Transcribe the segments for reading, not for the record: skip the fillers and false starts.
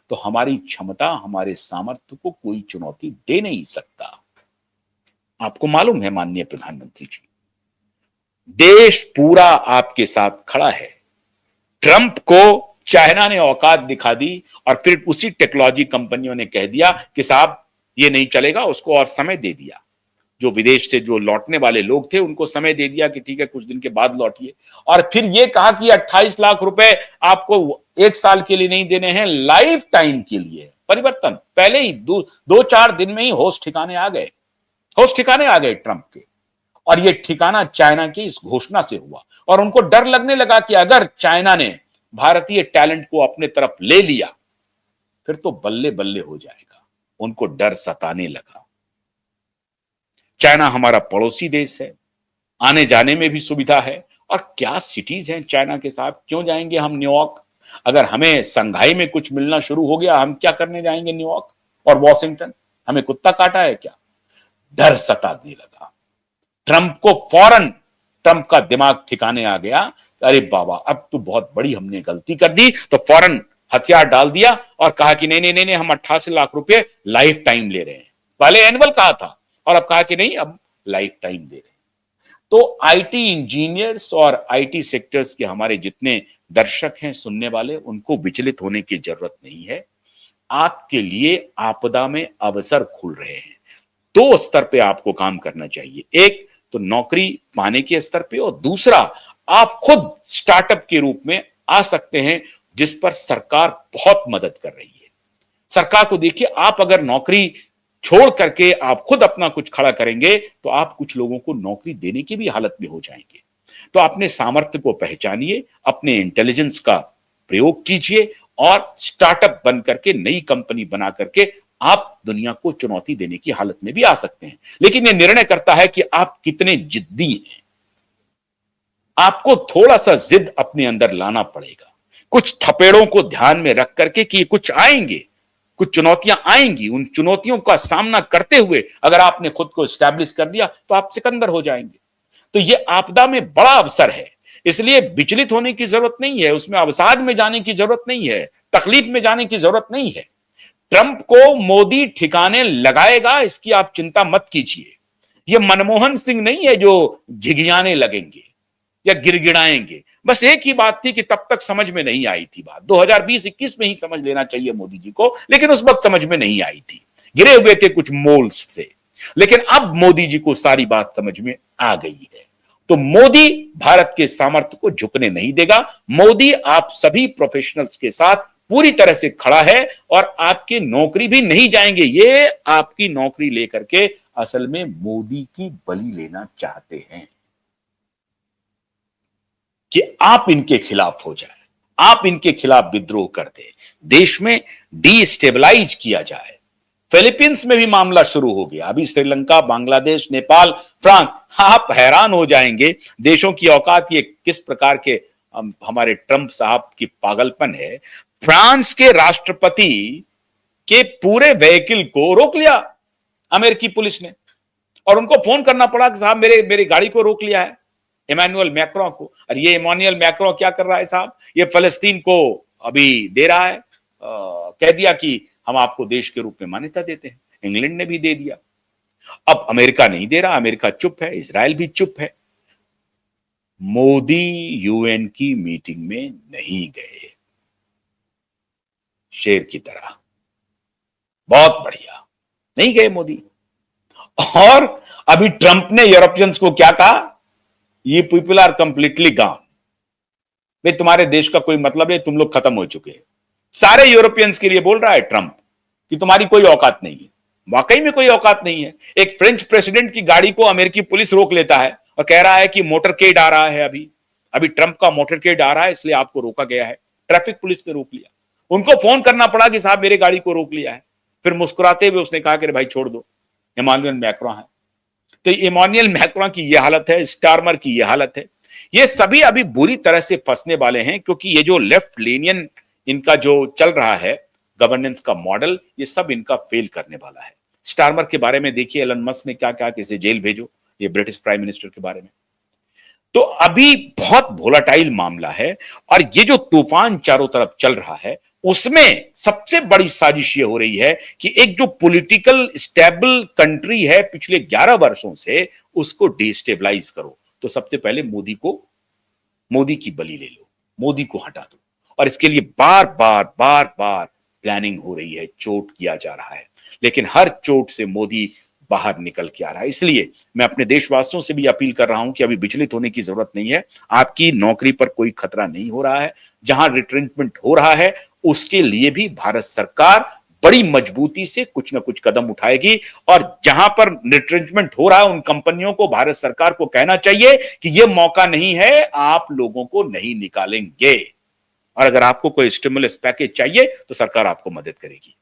तो हमारी क्षमता, हमारे सामर्थ्य को कोई चुनौती दे नहीं सकता। आपको मालूम है माननीय प्रधानमंत्री जी, देश पूरा आपके साथ खड़ा है। ट्रंप को चाइना ने औकात दिखा दी और फिर उसी टेक्नोलॉजी कंपनियों ने कह दिया कि साहब ये नहीं चलेगा, उसको और समय दे दिया। जो विदेश से जो लौटने वाले लोग थे उनको समय दे दिया कि ठीक है कुछ दिन के बाद लौटिए, और फिर ये कहा कि 28 लाख रुपए आपको 1 साल के लिए नहीं देने हैं, लाइफ टाइम के लिए। परिवर्तन पहले ही 2-4 दिन में ही होश ठिकाने आ गए, होश ठिकाने आ गए ट्रंप के। और ये ठिकाना चाइना की इस घोषणा से हुआ और उनको डर लगने लगा कि अगर चाइना ने भारतीय टैलेंट को अपने तरफ ले लिया फिर तो बल्ले बल्ले हो जाएगा। उनको डर सताने लगा। चाइना हमारा पड़ोसी देश है, आने जाने में भी सुविधा है। और क्या सिटीज हैं चाइना के साथ, क्यों जाएंगे हम न्यूयॉर्क? अगर हमें संघाई में कुछ मिलना शुरू हो गया, हम क्या करने जाएंगे न्यूयॉर्क और वॉशिंगटन? हमें कुत्ता काटा है क्या? डर सताने लगा ट्रंप को। फौरन ट्रंप का दिमाग ठिकाने आ गया, अरे बाबा अब तो बहुत बड़ी हमने गलती कर दी। तो फौरन हथियार डाल दिया और कहा कि नहीं नहीं नहीं, नहीं हम 88 लाख रुपए लाइफ टाइम ले रहे हैं। पहले एनुअल कहा था और अब कहा कि नहीं अब लाइफ टाइम दे रहे हैं। तो आईटी इंजीनियर्स और आईटी सेक्टर्स के हमारे जितने दर्शक हैं, सुनने वाले, उनको विचलित होने की जरूरत नहीं है। आपके लिए आपदा में अवसर खुल रहे हैं। 2 स्तर पे आपको काम करना चाहिए। एक तो नौकरी पाने के स्तर पे, और दूसरा आप खुद स्टार्टअप के रूप में आ सकते हैं जिस पर सरकार बहुत मदद कर रही है। सरकार को देखिए, आप अगर नौकरी छोड़ करके आप खुद अपना कुछ खड़ा करेंगे तो आप कुछ लोगों को नौकरी देने की भी हालत में हो जाएंगे। तो अपने सामर्थ्य को पहचानिए, अपने इंटेलिजेंस का प्रयोग कीजिए और स्टार्टअप बन करके, नई कंपनी बना करके आप दुनिया को चुनौती देने की हालत में भी आ सकते हैं। लेकिन यह निर्णय करता है कि आप कितने जिद्दी हैं। आपको थोड़ा सा जिद अपने अंदर लाना पड़ेगा, कुछ थपेड़ों को ध्यान में रख करके कि कुछ आएंगे, कुछ चुनौतियां आएंगी। उन चुनौतियों का सामना करते हुए अगर आपने खुद को एस्टैब्लिश कर दिया तो आप सिकंदर हो जाएंगे। तो यह आपदा में बड़ा अवसर है, इसलिए विचलित होने की जरूरत नहीं है, उसमें अवसाद में जाने की जरूरत नहीं है, तकलीफ में जाने की जरूरत नहीं है। ट्रंप को मोदी ठिकाने लगाएगा, इसकी आप चिंता मत कीजिए। यह मनमोहन सिंह नहीं है जो झिघियाने लगेंगे या गिड़गिड़ाएंगे। बस एक ही बात थी कि तब तक समझ में नहीं आई थी बात, 2020-21 में ही समझ लेना चाहिए मोदी जी को, लेकिन उस वक्त समझ में नहीं आई थी, गिरे हुए थे कुछ मोल्स से। लेकिन अब मोदी जी को सारी बात समझ में आ गई है। तो मोदी भारत के सामर्थ्य को झुकने नहीं देगा। मोदी आप सभी प्रोफेशनल्स के साथ पूरी तरह से खड़ा है और आपकी नौकरी भी नहीं जाएंगे। ये आपकी नौकरी लेकर के असल में मोदी की बलि लेना चाहते हैं कि आप इनके खिलाफ हो जाए, आप इनके खिलाफ विद्रोह कर दे, देश में डीस्टेबलाइज किया जाए। फिलीपींस में भी मामला शुरू हो गया, अभी श्रीलंका, बांग्लादेश, नेपाल, फ्रांस। आप हैरान हो जाएंगे देशों की औकात ये किस प्रकार के हमारे ट्रंप साहब की पागलपन है। फ्रांस के राष्ट्रपति के पूरे व्हीकल को रोक लिया अमेरिकी पुलिस ने, और उनको फोन करना पड़ा कि साहब मेरी गाड़ी को रोक लिया है, इमानुएल मैक्रों को। और ये इमानुएल मैक्रों क्या कर रहा है साहब, ये फलस्तीन को अभी दे रहा है, कह दिया कि हम आपको देश के रूप में मान्यता देते हैं। इंग्लैंड ने भी दे दिया, अब अमेरिका नहीं दे रहा, अमेरिका चुप है, इजराइल भी चुप है। मोदी यूएन की मीटिंग में नहीं गए, शेर की तरह, बहुत बढ़िया, नहीं गए मोदी। और अभी ट्रंप ने यूरोपियंस को क्या कहा, ये पीपल आर कंप्लीटली गॉन, भाई तुम्हारे देश का कोई मतलब नहीं, तुम लोग खत्म हो चुके हैं। सारे यूरोपियंस के लिए बोल रहा है ट्रंप कि तुम्हारी कोई औकात नहीं है। वाकई में कोई औकात नहीं है। एक फ्रेंच प्रेसिडेंट की गाड़ी को अमेरिकी पुलिस रोक लेता है और कह रहा है कि मोटरकेड आ रहा है, अभी ट्रंप का मोटरकेड आ रहा है इसलिए आपको रोका गया है। ट्रैफिक पुलिस ने रोक लिया, उनको फोन करना पड़ा कि साहब मेरे गाड़ी को रोक लिया है। फिर मुस्कुराते हुए उसने कहा कि भाई छोड़ दो, इमानुएल मैक्रों है। तो इमानुएल मैक्रों की यह हालत है, स्टारमर की यह हालत है। ये सभी अभी बुरी तरह से फंसने वाले हैं, क्योंकि ये जो लेफ्ट लेनियन इनका जो चल रहा है गवर्नेंस का मॉडल, ये सब इनका फेल करने वाला है। स्टारमर के बारे में देखिए, एलन मस्क ने क्या कहा कि इसे जेल भेजो, ये ब्रिटिश प्राइम मिनिस्टर के बारे में। तो अभी बहुत वोलाटाइल मामला है, और ये जो तूफान चारों तरफ चल रहा है उसमें सबसे बड़ी साजिश ये हो रही है कि एक जो पॉलिटिकल स्टेबल कंट्री है पिछले 11 वर्षों से, उसको डिस्टेबलाइज करो। तो सबसे पहले मोदी की बलि ले लो, मोदी को हटा दो। और इसके लिए बार बार प्लानिंग हो रही है, चोट किया जा रहा है, लेकिन हर चोट से मोदी बाहर निकल के आ रहा है। इसलिए मैं अपने देशवासियों से भी अपील कर रहा हूं कि अभी विचलित होने की जरूरत नहीं है। आपकी नौकरी पर कोई खतरा नहीं हो रहा है। जहां रिट्रेंचमेंट हो रहा है उसके लिए भी भारत सरकार बड़ी मजबूती से कुछ ना कुछ कदम उठाएगी। और जहां पर रिट्रेंचमेंट हो रहा है उन कंपनियों को, भारत सरकार को कहना चाहिए कि यह मौका नहीं है, आप लोगों को नहीं निकालेंगे। और अगर आपको कोई स्टिमुलस पैकेज चाहिए तो सरकार आपको मदद करेगी।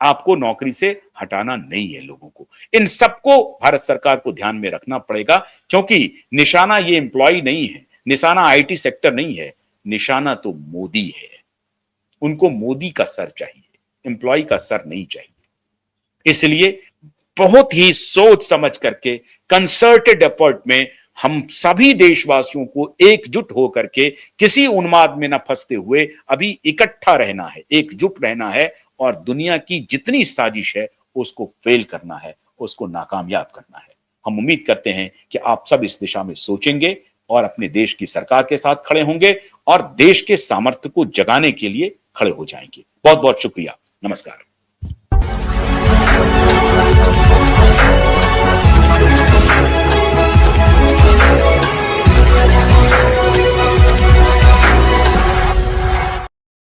आपको नौकरी से हटाना नहीं है लोगों को। इन सबको भारत सरकार को ध्यान में रखना पड़ेगा, क्योंकि निशाना ये एम्प्लॉय नहीं है, निशाना आईटी सेक्टर नहीं है, निशाना तो मोदी है। उनको मोदी का सर चाहिए, एम्प्लॉय का सर नहीं चाहिए। इसलिए बहुत ही सोच समझ करके कंसर्टेड एफर्ट में हम सभी देशवासियों को एकजुट होकर के किसी उन्माद में न फंसते हुए अभी इकट्ठा रहना है, एकजुट रहना है और दुनिया की जितनी साजिश है उसको फेल करना है, उसको नाकामयाब करना है। हम उम्मीद करते हैं कि आप सब इस दिशा में सोचेंगे और अपने देश की सरकार के साथ खड़े होंगे और देश के सामर्थ्य को जगाने के लिए खड़े हो जाएंगे। बहुत बहुत शुक्रिया। नमस्कार।